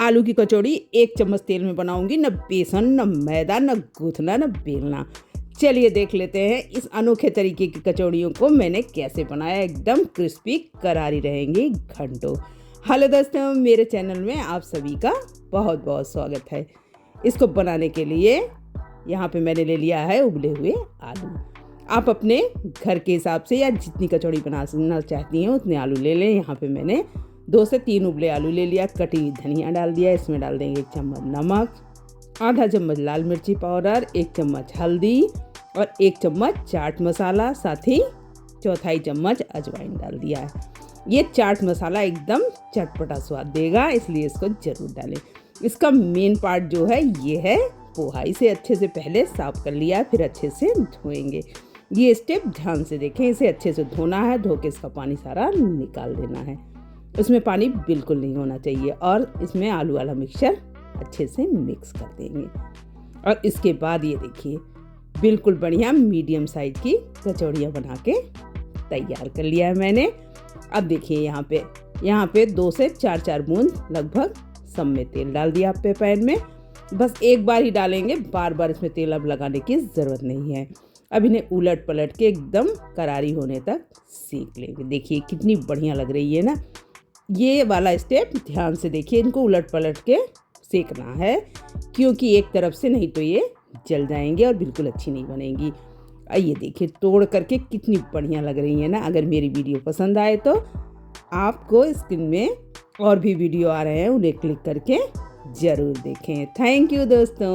आलू की कचौड़ी 1 चम्मच तेल में बनाऊंगी। न बेसन, न मैदा, न गूँथना, न बेलना। चलिए देख लेते हैं इस अनोखे तरीके की कचौड़ियों को मैंने कैसे बनाया। एकदम क्रिस्पी करारी रहेंगी घंटों। हेलो दोस्तों, मेरे चैनल में आप सभी का बहुत बहुत स्वागत है। इसको बनाने के लिए यहाँ पे मैंने ले लिया है उबले हुए आलू। आप अपने घर के हिसाब से या जितनी कचौड़ी बनाना चाहती हैं उतने आलू ले लें। यहाँ पे मैंने 2 से 3 उबले आलू ले लिया। कटी हुई धनिया डाल दिया। इसमें डाल देंगे 1 चम्मच नमक, आधा चम्मच लाल मिर्ची पाउडर, 1 चम्मच हल्दी और 1 चम्मच चाट मसाला, साथ ही 1/4 चम्मच अजवाइन डाल दिया है। ये चाट मसाला एकदम चटपटा स्वाद देगा, इसलिए इसको ज़रूर डालें। इसका मेन पार्ट जो है ये है पोहा। इसे अच्छे से पहले साफ़ कर लिया, फिर अच्छे से धोएंगे। ये स्टेप ध्यान से देखें। इसे अच्छे से धोना है, धो के इसका पानी सारा निकाल देना है। उसमें पानी बिल्कुल नहीं होना चाहिए और इसमें आलू वाला मिक्सचर अच्छे से मिक्स कर देंगे। और इसके बाद ये देखिए बिल्कुल बढ़िया मीडियम साइज की कचौड़ियाँ बना के तैयार कर लिया है मैंने। अब देखिए यहाँ पे 2 से 4 बूंद लगभग सब में तेल डाल दिया पे पैन में। बस एक बार ही डालेंगे, बार बार इसमें तेल अब लगाने की ज़रूरत नहीं है। अब इन्हें उलट पलट के एकदम करारी होने तक सेक लेंगे। देखिए कितनी बढ़िया लग रही है ना। ये वाला स्टेप ध्यान से देखिए, इनको उलट पलट के सेकना है, क्योंकि एक तरफ से नहीं तो ये जल जाएंगे और बिल्कुल अच्छी नहीं बनेंगी। ये देखिए तोड़ करके कितनी बढ़िया लग रही है ना। अगर मेरी वीडियो पसंद आए तो आपको स्क्रीन में और भी वीडियो आ रहे हैं, उन्हें क्लिक करके ज़रूर देखें। थैंक यू दोस्तों।